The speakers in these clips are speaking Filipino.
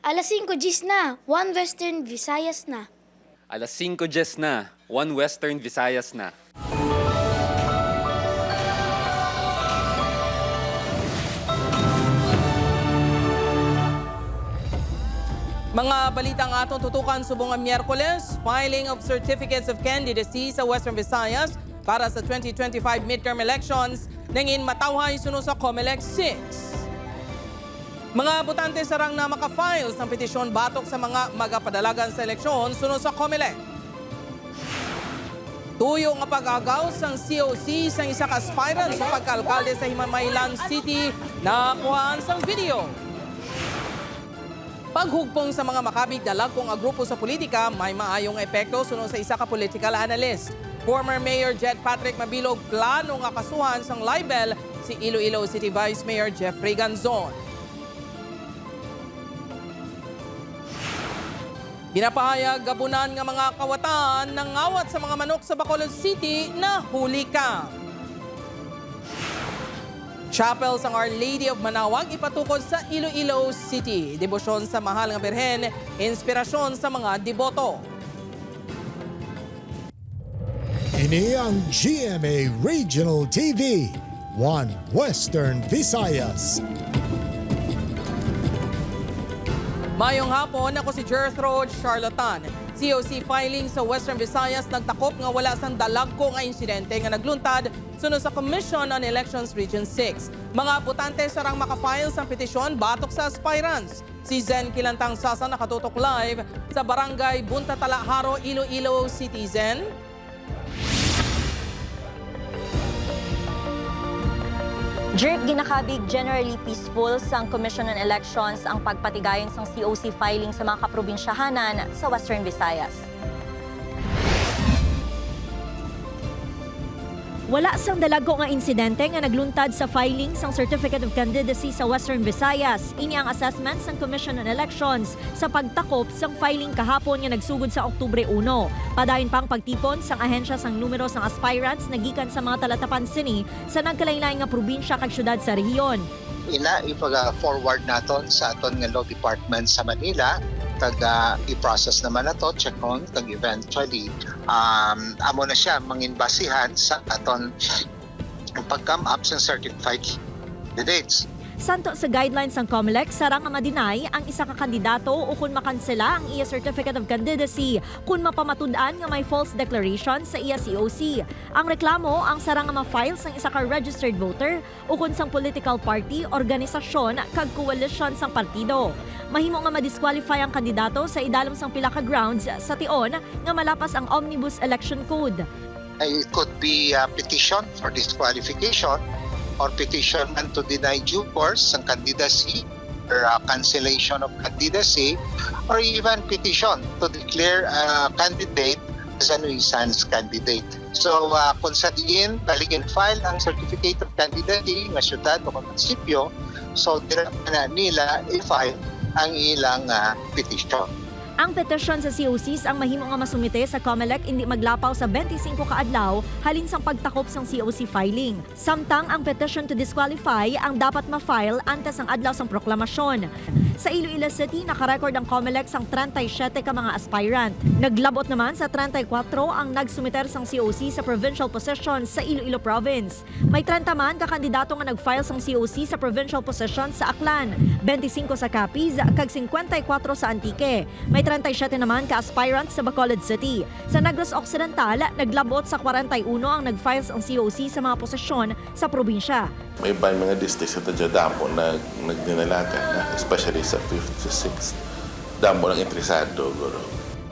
Alas 5 Gs na, 1 Western Visayas na. Alas 5 Gs na, 1 Western Visayas na. Mga balitang atong tutukan subong ang Miyerkules, filing of certificates of candidacy sa Western Visayas para sa 2025 midterm elections nangin matawhay suno sa COMELEC 6. Mga botante sarang na makafile ng petisyon batok sa mga magapadalagan sa eleksyon suno sa COMELEC. Tuyo nga pag-agaw sang COC sang isa ka aspirant sa pagkaalkalde sa Himamaylan City na kuhaan sang video. Paghugpong sa mga makabig dalag kung grupo sa politika may maayong epekto suno sa isa ka political analyst. Former Mayor Jet Patrick Mabilog plano nga kasuhan sang libel si Iloilo City Vice Mayor Jeffrey Ganzon. Ginapahayag gabunan nga mga kawatan ng ngawat sa mga manok sa Bacolod City na huli ka. Chapel sang Our Lady of Manawag ipatukod sa Iloilo City. Debosyon sa mahal nga Birhen, inspirasyon sa mga deboto. Ini ang GMA Regional TV, 1 Western Visayas. Mayong hapon, ako si Jethro Charlatan. COC filing sa Western Visayas nagtakop nga wala sang dalagko nga insidente nga nagluntad sunod sa Commission on Elections Region 6. Mga botante sarang makafile sang petisyon batok sa aspirants. Si Zen Kilantang Sasa nakatutok live sa Barangay Buntatala Haro, Iloilo Citizen. Jerk ginakabig generally peaceful sang Commission on Elections ang pagpatigayon sang COC filing sa mga kaprobinsyahanan sa Western Visayas. Wala sang dalago nga insidente nga nagluntad sa filing sang Certificate of Candidacy sa Western Visayas. Ini ang assessment sang Commission on Elections sa pagtakop sang filing kahapon nga nagsugod sa Oktubre 1. Padayon pang pagtipon sang ahensya sang numero sang aspirants nagikan sa mga talatapan sini sa nagkalain-lain nga probinsya kag syudad sa rehiyon. Ipa-forward naton sa aton nga law department sa Manila kag i-process naman nato check on kag eventually amo na siya manginbasihan sa aton pag-come up sa certified candidates. Santo sa guidelines ng COMELEC, sarang nga madinay ang isa ka kandidato o kung makansela ang iya Certificate of Candidacy kung mapamatud-an nga may false declaration sa iya COC. Ang reklamo ang sarang nga ma-file sang isa ka registered voter o kung sang political party, organisasyon kag coalition sang partido. Mahimo nga ma-disqualify ang kandidato sa idalom sang pila ka grounds sa tion nga malapas ang Omnibus Election Code. It could be a petition for disqualification or petition and to deny due course ng candidacy or cancellation of candidacy or even petition to declare a candidate as a nuisance candidate. So kung sa diin, baligin file ang certificate of candidacy ng syudad o munisipyo, so na nila i-file ang ilang petition. Ang petisyon sa COCs ang mahimo nga masumite sa COMELEC indi maglapaw sa 25 ka adlaw halin sang pagtakop sang COC filing. Samtang ang petition to disqualify ang dapat ma-file antes ang adlaw sang proklamasyon. Sa Iloilo City, nakarecord ang COMELEC sang 37 ka mga aspirant. Naglabot naman sa 34 ang nagsumiter sang COC sa provincial position sa Iloilo Province. May 30 man ka kandidato nga nag-file sang COC sa provincial position sa Aklan, 25 sa Capiz, kag 54 sa Antique. May 37 naman ka aspirants sa Bacolod City. Sa Negros Occidental, naglabot sa 41 ang nag-files ang COC sa mga posisyon sa probinsya. May iba mga districts sa Dambo na nagdinalaga, especially sa 5th to 6th. Dambo ng interesado, guro.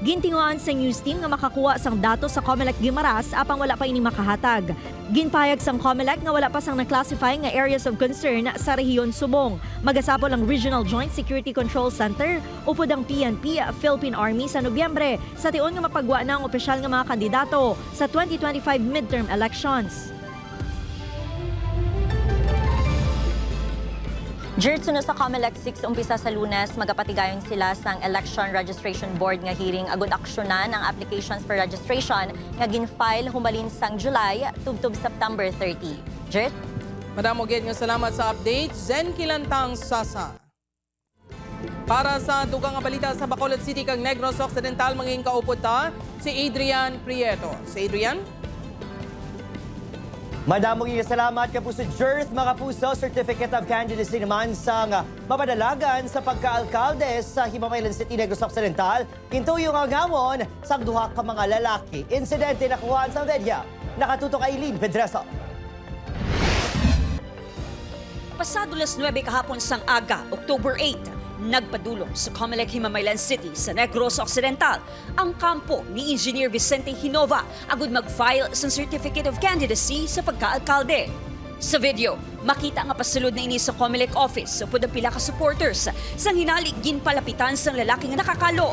Gintinguan sa news team nga makakuha sang datos sa COMELEC Guimaras apang wala pa ini makahatag. Ginpayag sang COMELEC nga wala pa sang na-classify nga areas of concern sa rehiyon Subong. Magasapol ang Regional Joint Security Control Center upod ang PNP, Philippine Army sa Nobyembre sa tion nga mapagwa na ang opisyal nga mga kandidato sa 2025 midterm elections. Jertsuno sa COMELEC 6 umpisa sa Lunes, magapatigayon sila sang Election Registration Board nga hearing agud aksyonan ang applications for registration nga gin-file humalin sang July tubtob September 30. Jert? Madamo gid nga salamat sa update. Zen Kilantang Sasa. Para sa dugang nga balita sa Bacolod City kag Negros Occidental, mangin kaupod ta si Adrian Prieto. Si Adrian? Madamong salamat Kapuso Jers, mga puso. Certificate of Candidacy naman sa mapadalagan sa pagka-alkalde sa Himamaylan City, Negros Occidental. Intuyong ang ngamon sa duha ka mga lalaki. Insidente nakuhaan sa media. Nakatutok Aileen Pedreso. Pasado las 9 kahapon sang aga, October 8, nagpadulong sa Comelec Himamaylan City sa Negros Occidental ang kampo ni Engineer Vicente Hinova agud mag-file sa Certificate of Candidacy sa pagka-alkalde. Sa video, makita nga pasulod na ini sa Comelec office upod ang pila ka supporters sang hinalig ginpalapitan sang lalaki nga nakakalo.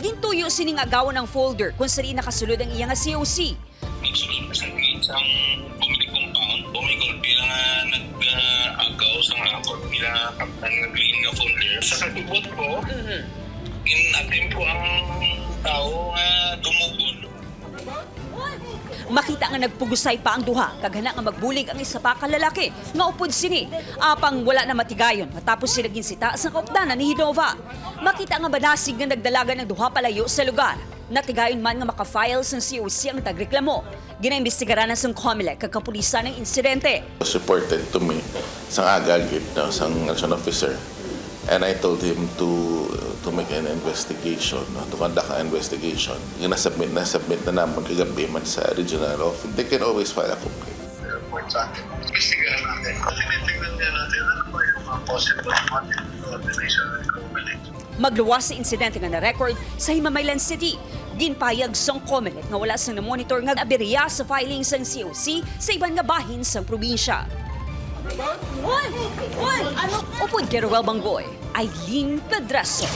Gintuyo sining agawan ng folder kung sari nakasulod ang iya nga COC. Nagsulod pa sa isang Comelec compound, bumikol bilang nag-agaw sa akor bilang kaptan ng green na folder. Sa katubot ko, in-attempt po ang tao dumugol. Makita nga nagpugusay pa ang duha kaghana nga magbulig ang isa pa ka lalaki nga upod sini apang wala na matigayon matapos sila ginsita sa kaupdanan ni Hinova. Makita nga badasig nga nagdalagan ng duha palayo sa lugar. Natigayon man nga maka-file sa COC ang tagreklamo. Ginaimbestigaran na sa Comelec kag kapulisan ng insidente. Was reported to me sa agagit na sang election officer, and I told him to make an investigation, to conduct an investigation. Yung nasubmit na naman kagabi man sa regional office. They can always file a complaint. Report sa akin. Investigahan natin. Tinitingnan nga natin ano ba yung mga possible coordination ng Comelec. Magluwas sa insidente nga na-record sa Himamaylan City. Ginpayag sang Comelec nga wala sang na-monitor nga aberya sa filing sang COC sa iban nga bahin sang probinsya. Upod kay Ruel Banggoy, Aileen Pedraso,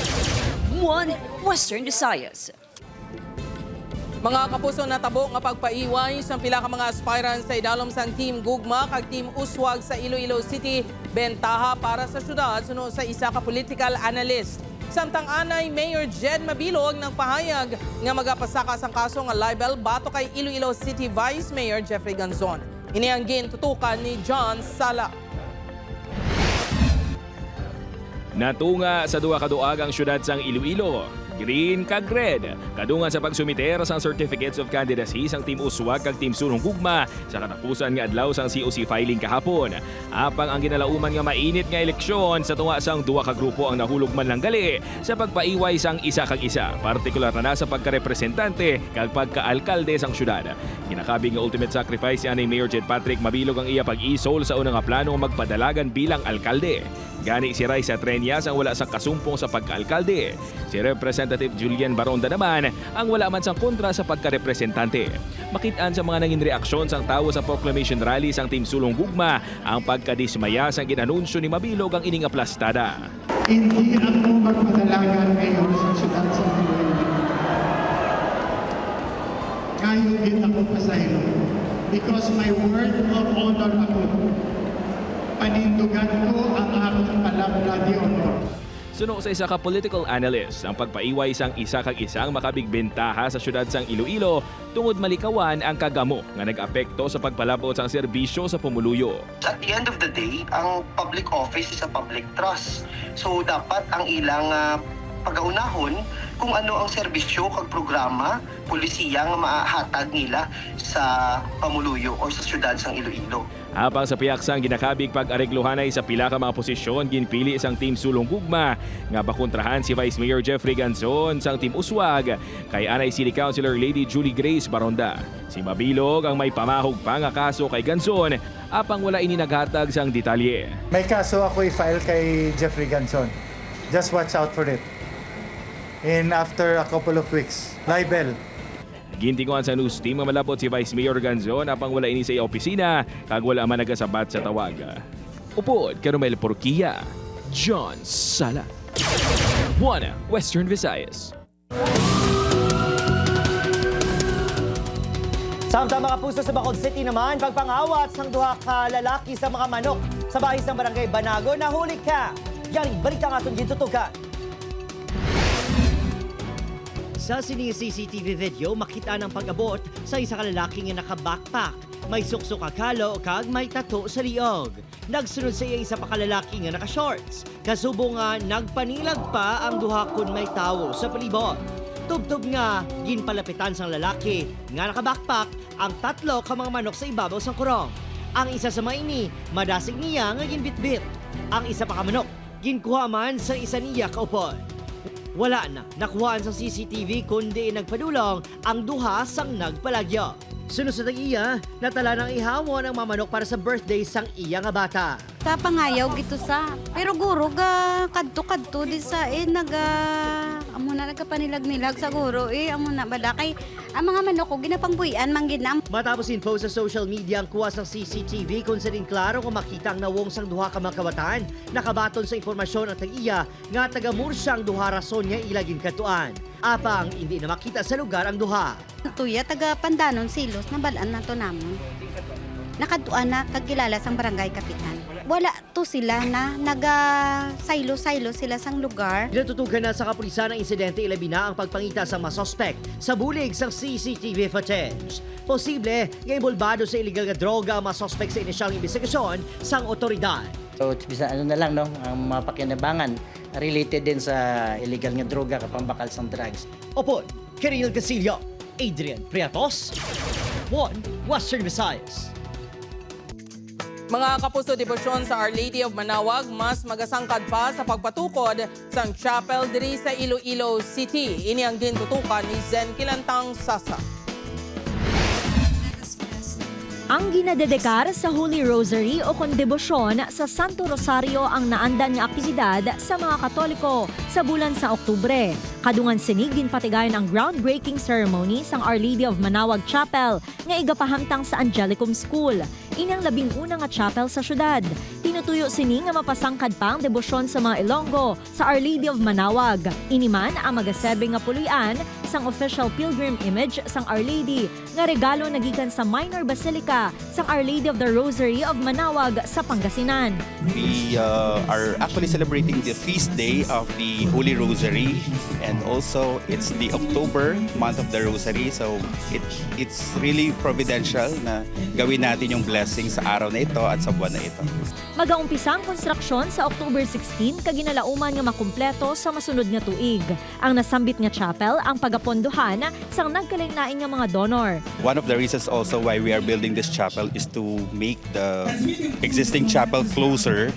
One Western Visayas. Mga kapuso, natabo nga pagpaiway sa pila ka mga aspirants sa idalom sang Team Gugma kag Team Uswag sa Iloilo City, bentaha para sa syudad suno sa isa ka political analyst. Samtang anay Mayor Jed Mabilog ng pahayag nga magapasaka sang kaso nga libel bato kay Iloilo City Vice Mayor Jeffrey Ganzon. Ini ang gintutukan ni John Sala. Natunga sa duha ka duag ang syudad sang Iloilo, green kag red. Kadungan sa pagsumiter sang Certificates of Candidacy sang Team Uswag kag Team Sulong Gugma sa katapusan nga adlaw sang COC filing kahapon. Apang ang ginalauman nga mainit nga eleksyon sa tunga sang duha ka grupo ang nahulog man lang gali sa pagpaiway sang isa kag isa, partikular na sa pagkarepresentante kag pagkaalkalde sang syudad. Ginakabing nga ultimate sacrifice ni Mayor Jed Patrick Mabilog ang iya pag-isol sa unang nga plano magpadalagan bilang alkalde. Gani si Raisa Treñas ang wala sa kasumpong sa pagkaalkalde. Si Representative Julian Baronda naman ang wala man sang kontra sa pagkarepresentante. Makitaan sa mga nangin reaksyon sang tawo sa proclamation rally sang Team Sulong Gugma ang pagkadismaya sang ginanunsyo ni Mabilog ang ining aplastada. Hindi ako magpadalagan ngayon sa siyudad sa Iloilo. Kayugin ako pasahero because my word of honor ako. Panindugan ko ang aking palabra di honor. Suno sa isa ka political analyst, ang pagpaiway sang isa kag isang makabigbentaha sa syudad sang Iloilo tungod malikawan ang kagamo nga nag-apekto sa pagpalabot sang serbisyo sa pumuluyo. At the end of the day, ang public office is a public trust. So dapat ang ilang pag-aunahon kung ano ang serbisyo kag programa, polisiya nga maahatag nila sa pamuluyo o sa syudad sang Iloilo. Habang sa piyaksang ginakabig pag-aregluhanay sa pila ka mga posisyon, ginpili isang Team Sulong Gugma nga bakontrahan si Vice Mayor Jeffrey Ganzon sang Team Uswag kay anay City Councilor Lady Julie Grace Baronda. Si Mabilog ang may pamahog pa nga kaso kay Ganzon apang wala ini naghatag sang detalye. May kaso ako i-file kay Jeffrey Ganzon. Just watch out for it. In after a couple of weeks, libel. Gintinguan sa news team nga malapot si Vice Mayor Ganzon apang wala ini sa iya opisina kag wala man nagasabat sa tawag. Upod kay Romel Porquilla, John Sala, One Western Visayas. Samtang mga puso sa Bacolod City naman, pagpangawat sang duha ka lalaki sa mga manok sa bahis ng Barangay Banago, nahuli ka. Yang balita nga itong gintutukan. Sa sining CCTV video, makita ng pag-abot sa isa ka lalaki nga naka-backpack may suksok akalo kag may tato sa liog. Nagsunod sa iya isa pa kalalaki nga naka-shorts. Kasubo nga nagpanilag pa ang duha kun may tawo sa palibot. Tubtob nga ginpalapitan sang lalaki nga naka-backpack ang 3 ka mga manok sa ibabaw sang kurong. Ang isa sa maini, madasig niya nga ginbitbit. Ang isa pa ka manok, ginkuha man sa isa niya kaupon. Wala na nakuhaan sa CCTV kundi nagpadulong ang duha sang nagpalagyo. Sunod sa tag-iya, natala ng ihawon ang mamanok para sa birthday sang iya nga bata. Kapangayaw gito sa, pero guro ga kadto-kadto di sa amo na nagkapanilag-nilag sa guro amo na bala kay ang mga manok ko ginapangbuyan mangginam. Matapos in-post sa social media ang kuwas ng CCTV kung saan klaro kung makita ang nawong sang duha ka makawatan, nakabaton sa impormasyon ang tag-iya nga taga-Murcia ang duha rason niya ilagin katuan. Apang hindi na makita sa lugar ang duha. Tuya taga Pandanon Silos nabalaan na to namon. Nakatuan na kagilala sang barangay kapitan. Wala to sila na naga-saylo-saylo sila sang lugar. Natutugan na sa kapulisan ng insidente ilabi na ang pagpangita sa mga sospek sa bulig sang CCTV footage. Posible nga involbado sa illegal nga droga ang mga sospek sa inisyal investigasyon sang otoridad. So, bisa ano na lang, no? Ang mga pakinabangan related din sa illegal nga droga, kapambakal sang drugs. Opo, Kiril Gasilio, Adrian Priatos, One Western Visayas. Mga kapuso, debosyon sa Our Lady of Manawag, mas magasangkad pa sa pagpatukod sa chapel diri sa Iloilo City. Ini ang gintutukan ni Zen Kilantang Sasa. Ang ginadedekar sa Holy Rosary o kung debosyon sa Santo Rosario ang naandan nga aktibidad sa mga Katoliko sa bulan sa Oktubre. Kadungan sinig ginpatigayon ang groundbreaking ceremony sang Our Lady of Manawag Chapel nga igapahamtang sa Angelicum School. Inang 11 nga chapel sa syudad. Tinutuyo sini nga mapasangkad pa ang debosyon sa mga Ilonggo sa Our Lady of Manawag. Iniman ang magasebeng nga puluyan sang official pilgrim image sang Our Lady nga regalo nagikan sa Minor Basilica sang Our Lady of the Rosary of Manawag sa Pangasinan. We are actually celebrating the feast day of the Holy Rosary, and also it's the October month of the Rosary, so it's really providential na gawin natin yung blessing sa araw na ito at sa buwan na ito. Mag-aumpisa ang konstruksyon sa October 16 kaginalauman nga makumpleto sa masunod nga tuig. Ang nasambit nga chapel ang pagapondohan sang nagkalain-lain nga mga donor. One of the reasons also why we are building this chapel is to make the existing chapel closer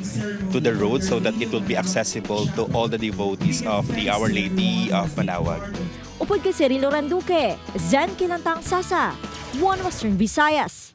to the road so that it will be accessible to all the devotees of the Our Lady of Manawag. Upod kay Cirilo Randuque, Zen Kilantang Sasa, One Western Visayas.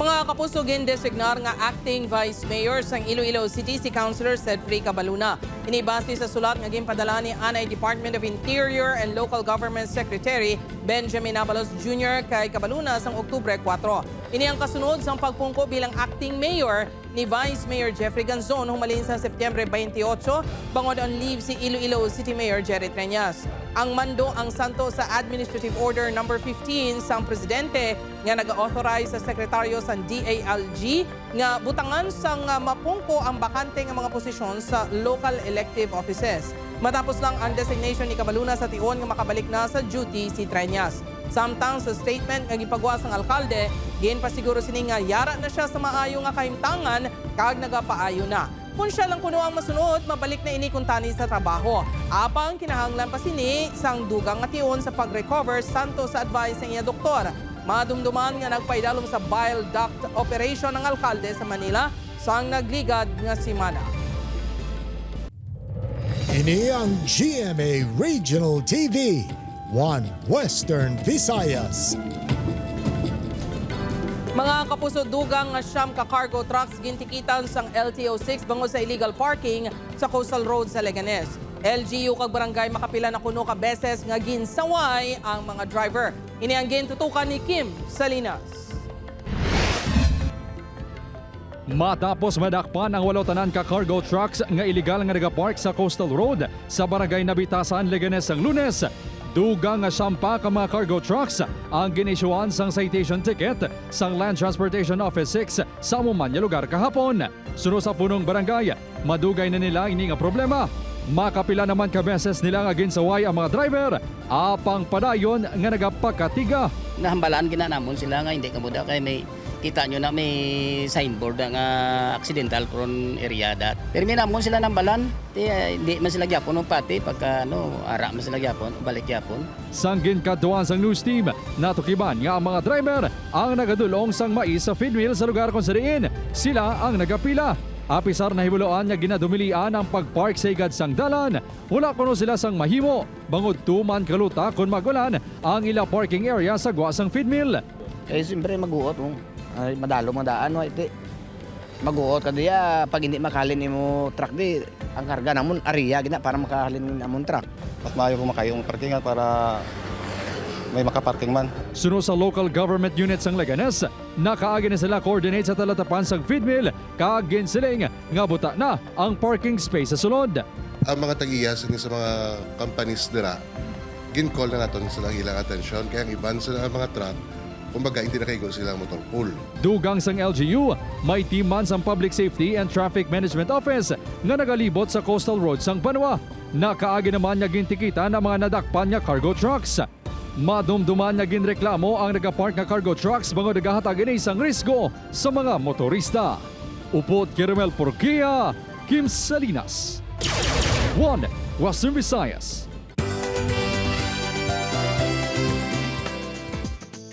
Mga kapuso, gindesignar nga acting Vice Mayor sang Iloilo City si Councilor Cedric Cabaluna. Inibase sa sulat nga ginpadala ni Anay Department of Interior and Local Government Secretary Benjamin Abalos Jr. kay Cabaluna sang Oktubre 4. Ini ang kasunod sang pagpungko bilang acting mayor ni Vice Mayor Jeffrey Ganzon humalin sa Setyembre 28, bangod on leave si Iloilo City Mayor Jerry Treñas. Ang mando ang santo sa Administrative Order No. 15 sang Presidente nga nag-authorize sa Sekretaryo sa DALG nga butangan sang mapungko ang bakante nga mga posisyon sa local elective offices. Matapos lang ang designation ni Cabaluna sa tion nga makabalik na sa duty si Treñas. Samtang sa statement nga gipagawa sang alkalde, ginpasiguro sini nga yara na siya sa maayo nga kahimtangan kag nagapaayo na. Kung siya lang kuno ang masunod, mabalik na ini kuntani sa trabaho. Apang kinahanglan pa sini sang dugang nga tion sa pag-recover santo sa advice ng iya doktor. Madumduman nga nagpaidalom sa bile duct operation ng alkalde sa Manila sang nagligad nga simana. Ini ang GMA Regional TV, One Western Visayas. Mga kapuso, dugang nga siyam ka cargo trucks gintikitan sang LTO6 bango sa illegal parking sa Coastal Road sa Leganes. LGU kag barangay makapila na kuno ka beses nga ginsaway ang mga driver. Ini ang gintutukan ni Kim Salinas. Matapos madakpan ang 8 tanan ka cargo trucks nga illegal nga nagapark sa Coastal Road sa barangay Nabitasan, Leganes ang Lunes, dugang nga sampa ka mga cargo trucks ang ginisyuan sang citation ticket sang Land Transportation Office 6 sa umumanya lugar kahapon. Sunod sa punong barangay, madugay na nila ini nga problema. Makapila naman ka beses nila nga ginsaway ang mga driver, apang padayon nga nagapakatiga. nahambalaan ginanamon sila nga hindi kamuda kay may kita nyo na may signboard nga accidental prone area dat. Pero may namon sila nambalan, hindi man sila gyapon pati pagka ara man sila gyapon, balik gyapon. Sanggin kaduan sang news team, natukiban nga ang mga driver ang nagadulong sang mais sa feed mill sa lugar kung sariin. Sila ang nagapila. Apisar na hibuloan nga ginadumilian ang pagpark sa igad sang dalan. Wala kuno sila sang mahimo. Bangod tuman kaluta kung magulan ang ila parking area sa gwa sang feed mill. Eh siyempre maguot mo. Ay madalo mo daan no iti. Maguot ka diya pag hindi makalin mo truck di ang karga namon area gina para makahalin namon truck. Mas maayo kung makayong parkingan para may makaparking man. Suno sa local government units ang Leganes, nakaagi na sila coordinate sa talatapan sang feed mill, kaagin siling nga buta na ang parking space sa sulod. Ang mga tag-iyas sa mga companies nila, gin-call na natin sila ilang atensyon, kaya ang iban sila ang mga truck, kumbaga hindi nakaigo silang motor pool. Dugang sang LGU, may team man sang Public Safety and Traffic Management Office nga nagalibot sa coastal road sang Banwa. Nakaagi naman niya gintikita ng mga nadakpan niya cargo trucks. Madumduman niya ginreklamo ang nagapark nga cargo trucks bangod nagahatag ini isang risgo sa mga motorista. Upod Kiramel Porquia, Kim Salinas. 1 Western Visayas.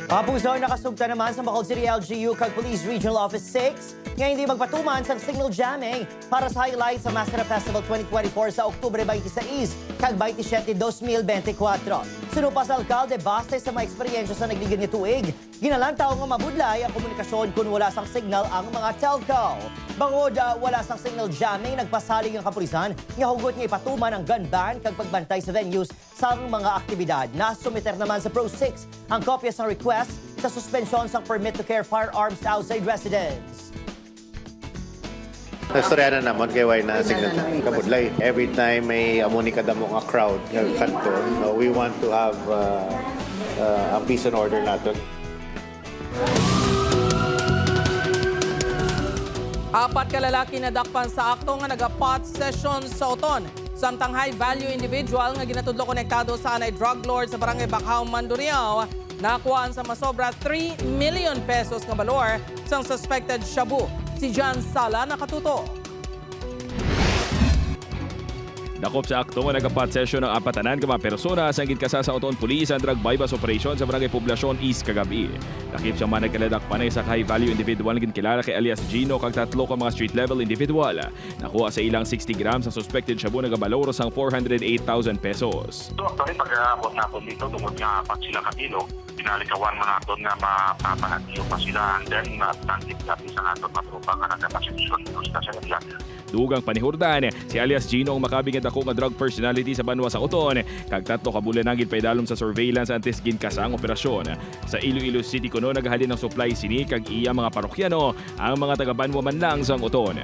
Kapuso, nakasugta naman sa Bacolod City LGU kag Police Regional Office 6 nga hindi magpatuman sa signal jamming para sa highlight sa Mascara Festival 2024 sa Oktubre 26 kag 27, 2024. Sinupa sa alkalde base sa mga eksperyensya sa nagligid nga tuig, ginalantaw nga mabudlay ang komunikasyon kung wala sang signal ang mga telco. Bangod wala sang signal jamming, nagpasalig ang kapulisan nga hugot nga ipatuman ang gun ban kag pagbantay sa venues sa mga aktibidad. Nasumiter naman sa Pro 6 ang kopya sa request sa suspensyon sa permit to carry firearms outside residence. Nastorya na naman kay why na signal kabudlay. Every time may amuni kada mo nga crowd nga kanto, we want to have a peace and order natin. Apat ka lalaki na dakpan sa akto nga naga-pot session sa Oton. Samtang high-value individual nga ginatudlo konektado sa anay drug lord sa barangay Bacau, Mandurriao, nakuhaan sa masobra 3 million pesos nga balor sang suspected shabu. Si John Sala nakatuto. Dakop sa akto nga nagka-pot session ng apatanan ka mga persona sa gidkasa sa Oton Police and Drug Bypass Operation sa Barangay Poblacion East kagabi. Dakip siya man nagkaladak panay sa high-value individual nga kilala kay alias Gino kag tatlo ka mga street-level individual. Nakuha sa ilang 60 grams ang suspected shabu nagabaloro sang 408,000 pesos. So actually pag-aabot na ako dito, tungod nga pag sila katilo, pinalikawan mga aton nga mapanatiyo pa sila and then natangkip natin sa aton matrupa nga nagkapasisyon sa sila. Dugang panihurdan, si alias Gino ang makabing ako nga drug personality sa Banwa sa Oton. Kag tatlo ka bulan naging paidalom sa surveillance antes ginkasa ang operasyon. Sa Iloilo City kuno naghalin ng supply sini kag iya mga parokyano ang mga taga Banwa man lang sa Oton.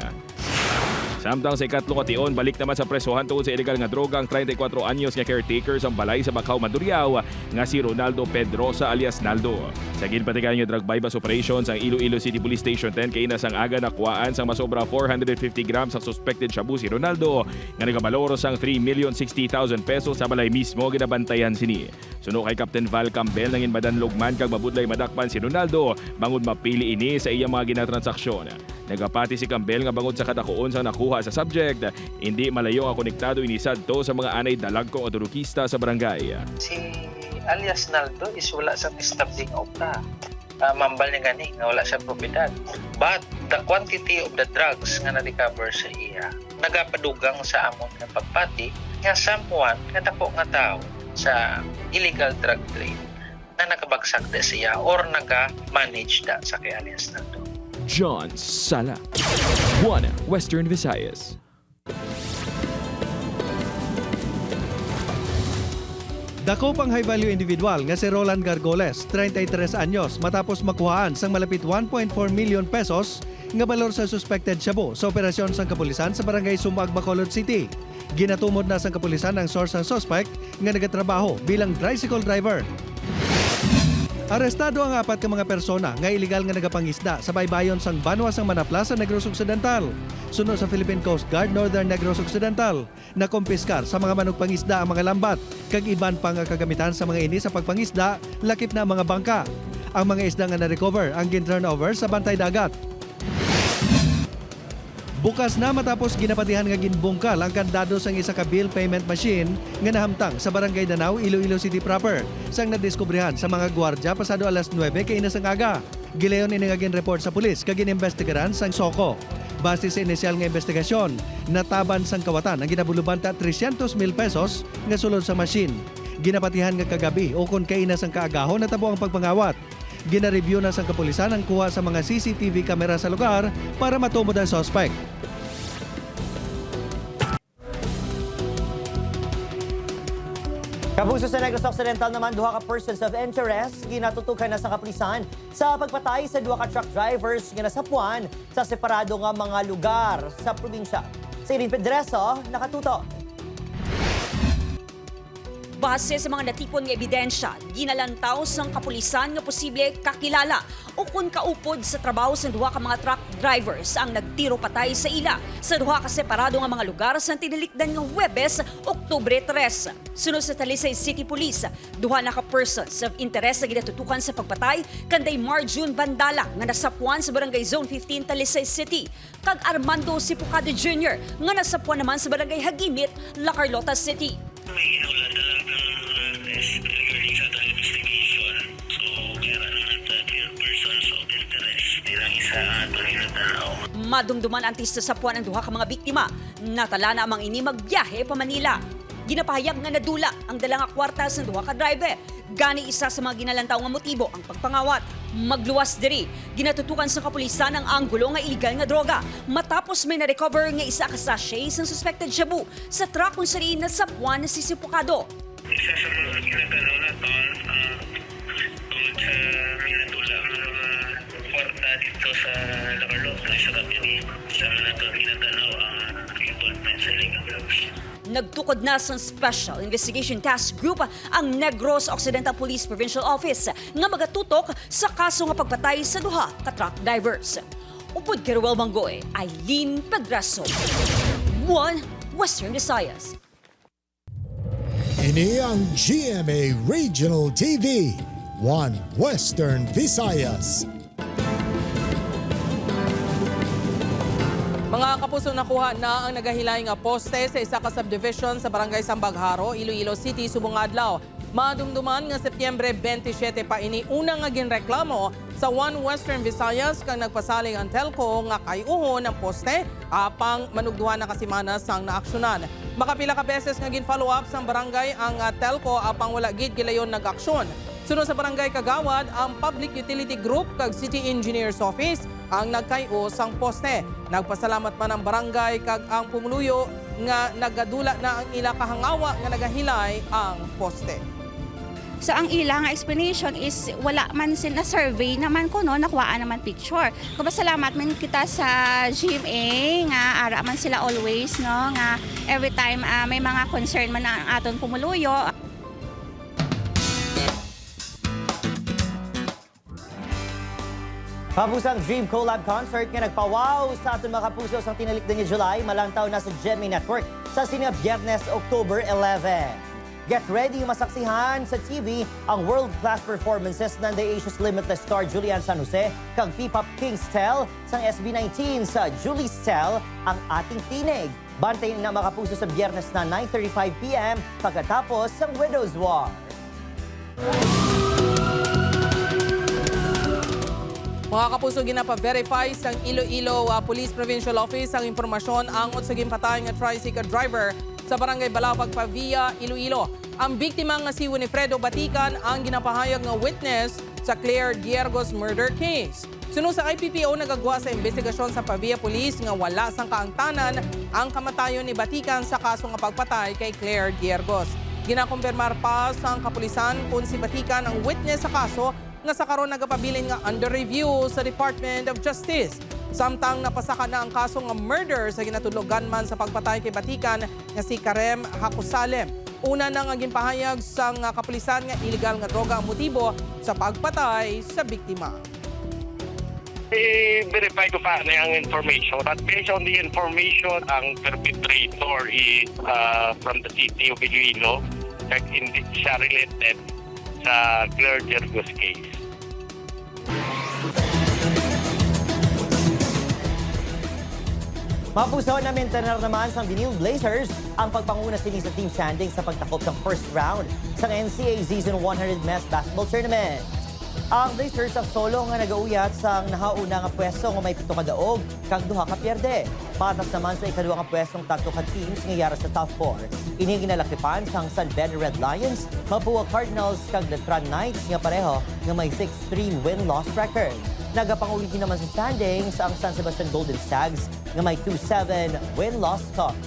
Samtang sa ikatlo ka tion, balik naman sa presohan tungkol sa illegal nga droga ang 34 anyos nga caretaker sa balay sa Bacau, Mandurriao nga si Ronaldo Pedrosa alias Naldo. Sa ginpatikan nga drug bypass operations ang Iloilo City Police Station 10 kay nasang aga nakuhaan sang masobra 450 grams ang suspected shabu si Ronaldo nga nagabaloro sang 3,060,000 pesos sa balay mismo ginabantayan sini. Suno kay Captain Val Campbell nangin madanlogman kag mabudlay madakpan si Ronaldo bangod mapili ini sa iya mga ginatransaksyon. Nagapati si Campbell nga bangod sa kadakuon sang nakuha sa subject, hindi malayo ang konektado inisadto sa mga anay dalagkong otorukista sa barangay. Si alias Naldo is wala sa established obra. Mambal niya gani nga wala sa propiedad. But the quantity of the drugs nga na-recover sa iya nagapadugang sa amon nga pagpati nga someone nga dako nga tao sa illegal drug trade na nakabagsak da siya or naga-manage da sa kay alias Naldo. John Sala, 1 Western Visayas. Dako pang high-value individual nga si Roland Gargoles, 33 anyos, matapos makuhaan sang malapit 1.4 million pesos nga balor sa suspected shabu sa operasyon sang kapulisan sa Barangay Sumag, Bacolod City. Ginatumod na sang kapulisan ang source ng suspect nga nagatrabaho bilang tricycle driver. Arestado ang 4 ka mga persona nga iligal nga nagapangisda sa baybayon sang Banwa sang Manapla sa Negros Occidental. Sunod sa Philippine Coast Guard Northern Negros Occidental, nakompiskar sa mga manugpangisda ang mga lambat, kag iban pa nga kagamitan sa mga ini sa pagpangisda, lakip na ang mga bangka. Ang mga isda nga na-recover ang gin-turnover sa bantay dagat. Bukas na matapos ginapatihan nga ginbungkal ang kandado sang isa ka bill payment machine nga nahamtang sa Barangay Danao, Iloilo City proper. Sang nadiskubrihan sa mga gwardya pasado alas 9 kay inasang aga. Gileon ini nga ginreport sa pulis kag ginembestigaran sang SOCO. Base sa inisyal nga investigasyon, nataban sang kawatan ang ginabuluban ta 300,000 pesos nga sulod sa machine. Ginapatihan nga kagabi ukon kay inasang kaagahon natabo ang pagpangawat. Gina-review na sang kapulisan ang kuha sa mga CCTV kamera sa lugar para matumod ang suspect. Kapuso sa Negros Occidental naman, 2 ka persons of interest ginatutukan na sa kapulisan sa pagpatay sa 2 ka truck drivers nga nasapuan sa separado nga mga lugar sa probinsya. Si Irene Pedreso, nakatuto. Base sa mga natipon nga ebidensya, ginalantaw sang kapulisan nga posible kakilala o kung kaupod sa trabaho sa 2 ka mga truck drivers ang nagtiro patay sa ila sa 2 ka separado nga mga lugar sa tinilikdan nga Huwebes, Oktubre 3. Sunod sa Talisay City Police, 2 na ka persons of interest na ginatutukan sa pagpatay kanday Marjun Bandala nga nasapuan sa Barangay Zone 15 Talisay City, kag Armando Sipocado Jr. nga nasapuan naman sa Barangay Hagimit, La Carlota City. May inulat na lang regarding sa investigation. So, meron naman tayo persons of interest. Nilang isa tuloy na tanaw. Madumduman ang tista sa puwan ang 2 ka mga biktima. Natala na amang ini magbiyahe pa Manila. Ginapahayag nga nadula ang dalang kwarta sa 2 ka driver. Gani isa sa mga ginalantaw nga motibo ang pagpangawat. Magluwas diri, ginatutukan sa kapulisan ang anggulo nga illegal nga droga matapos may na-recover nga isa ka sachet ng suspected shabu sa truck kung sariin na sapuan na si Sipocado. Isa sa mga ginatanaw na ito, tungkol sa may natula ang mga kwarta dito sa La Carlota, sa Kapyani, sa mga ginatanaw ang involvement sa illegal drugs. Nagtukod na sa Special Investigation Task Group ang Negros Occidental Police Provincial Office nga magatutok sa kaso nga pagpatay sa 2 ka truck drivers. Upod kay Ruel Manggoy, Eileen Pedraso, 1 Western Visayas. Ini ang GMA Regional TV, 1 Western Visayas. Mga kapuso, nakuha na ang nagahilay nga poste sa isa ka subdivision sa Barangay Sambagharo, Iloilo City, subong adlaw. Madumduman nga Setyembre 27 pa ini unang nga ginreklamo sa 1 Western Visayas kang nagpasaling ang telco nga kayuhon ang poste apang manugduhan na kasimana sang naaksyonan. Makapila ka beses nga gin-follow up sang barangay ang telco apang wala gid gilayon nag-aksyon. Sunod sa Barangay Kagawad, ang Public Utility Group kag City Engineer's Office ang nagkayo sang poste. Nagpasalamat man ang barangay kag ang pumuluyo nga nagadula na ang ila kahangawa nga nagahilay ang poste. So ang ilang explanation is wala man sila survey naman ko no, nakuha naman picture. Kapasalamat man kita sa GMA nga ara man sila always no, nga every time may mga concern man ang aton pumuluyo. Kapusang Dream Collab Concert nga nagpawaw sa aton mga kapuso sa tinalikdan nga July, malantaw na sa GMA Network sa sina Biyernes, October 11. Get ready masaksihan sa TV ang world-class performances ng The Asia's Limitless star Julian San Jose kag P-Pop King's Tell sang SB19 sa Julie's Tell ang ating tinig. Bantayin na mga kapuso sa Biyernes na 9:35 p.m. pagkatapos ng Widow's War. Mga kapuso, ginapa-verify sang Iloilo Police Provincial Office ang impormasyon angot sa gimpatay nga tricycle driver sa Barangay Balapag, Pavia, Iloilo. Ang biktima nga si Winifredo Batikan ang ginapahayag nga witness sa Claire Diergos murder case. Sunod sa IPPO, nagagwa sa investigasyon sa Pavia Police nga wala sang kaangtanan ang kamatayon ni Batikan sa kaso nga pagpatay kay Claire Diergos. Ginakumpirmar pa sa kapulisan kung si Batikan ang witness sa kaso nga sa karon nagapabilin nga under review sa Department of Justice. Samtang napasaka na ang kaso nga murder sa ginatudlogan man sa pagpatay kay Batikan nga si Karem Hakusalem. Una nang ang ginpahayag sang kapulisan nga illegal nga droga ang motibo sa pagpatay sa biktima. I-verify ko pa ang information. But based on the information, ang perpetrator is from the city of Iloilo. Hindi siya related sa Claire Gergos case. Mapuso na maintenance naman sa Vinil Blazers ang pagpanguna sini sa team standing sa pagtakop ng first round sa NCAA Season 100 Men's Basketball Tournament. Ang Blazers of Solo nga nagauyat sa nahauna nga pwesto nga may 7 ka daog kag 2 ka pierde. Patas naman sa ikaduha nga pwestong 3 ka teams nga yara sa top 4. Ini ginalakipan sang San Ben Red Lions, Mapua Cardinals kag Letran Knights nga pareho nga may 6-3 win-loss record. Nagapanguliti naman sa standings ang San Sebastian Golden Stags nga may 2-7 win-loss record.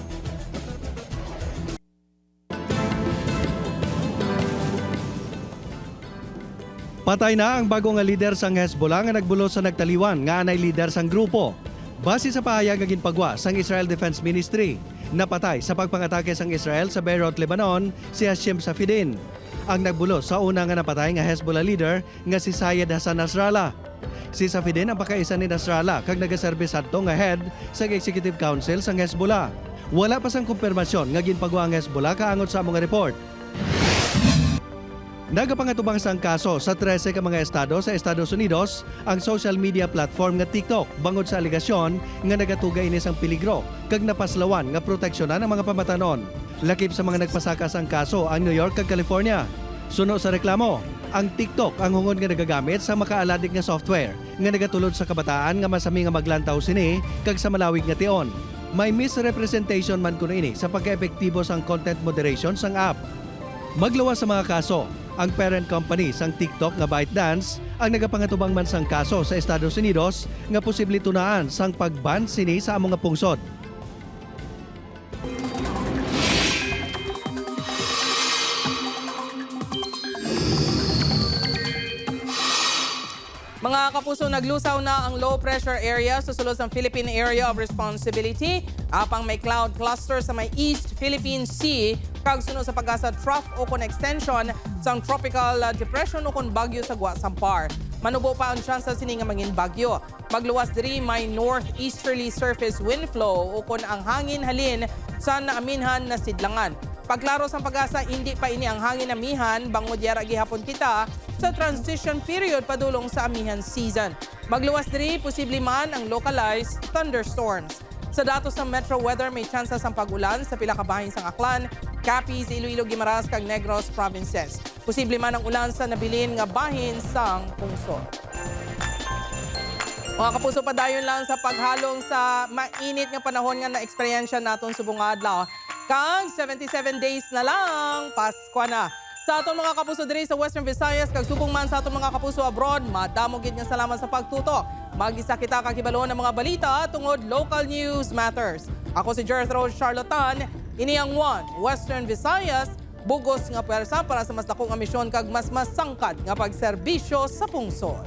Patay na ang bagong nga leader sang Hezbollah nga nagbulo sa nagtaliwan nga anay leader sang grupo. Base sa pahayag nga ginpagwa sang Israel Defense Ministry, napatay sa pagpangatake sang Israel sa Beirut, Lebanon si Hashim Safidin. Ang nagbulo sa una nga napatay nga Hezbollah leader nga si Syed Hassan Nasrallah. Si Safidin ang pakaisa ni Nasrallah kag nagaserbe sadto nga head sa Executive Council sang Hezbollah. Wala pa sang kumpirmasyon nga ginpagwa ang Hezbollah kaangot sa mga report. Nagapangatubang sang kaso sa 13 ka mga estado sa Estados Unidos ang social media platform nga TikTok bangod sa aligasyon nga nagatugay ini sang peligro kag napaslawan nga proteksyonan ang mga pamatanon. Lakip sa mga nagpasaka sang kaso ang New York kag California. Suno sa reklamo, ang TikTok ang hungod nga nagagamit sa makaaladik nga software nga nagatulod sa kabataan nga masami nga maglantaw sini kag sa malawig nga tion. May misrepresentation man kuno ini sa pagkaepektibo sang content moderation sang app. Maglawas sa mga kaso, ang parent company sang TikTok nga ByteDance ang nagapangatubang man sang kaso sa Estados Unidos nga posible tunaan sang pagban sini sa among nga pungsod. Mga kapuso, naglusaw na ang low pressure area sa sulod ng Philippine Area of Responsibility apang may cloud cluster sa may East Philippine Sea kag sunod sa pag-asa trough o kon extension sang tropical depression o kon bagyo sa Guasampar. Manubo pa ang chance sini nga mangin bagyo. Magluwas diri may northeasterly surface wind flow o kon ang hangin halin sa naaminhan na sidlangan. Pagklaro sa pag-asa, hindi pa ini ang hangin amihan bangod yara gihapon kita sa transition period padulong sa amihan season. Magluwas diri posible man ang localized thunderstorms. Sa datos ng Metro Weather, may tsansa sang pag-ulan sa pila ka bahin sang Aklan, Capiz, Iloilo, Guimaras kag Negros provinces. Posible man ang ulan sa nabilin nga bahin sang pungsod. Mga kapuso, padayon lang sa paghalong sa mainit nga panahon nga na-eksperyensya naton subong adlaw. Kang 77 days na lang, Pasko na. Sa atong mga kapuso diri sa Western Visayas, kag subong man sa atong mga kapuso abroad, madamo gid nga salamat sa pagtutok. Mag-isa kita kakibalon ng mga balita tungod local news matters. Ako si Jethro Charlatan, ini ang One Western Visayas, bugos nga pwersa para sa mas dakong misyon kag mas masangkad nga pagserbisyo sa pungsod.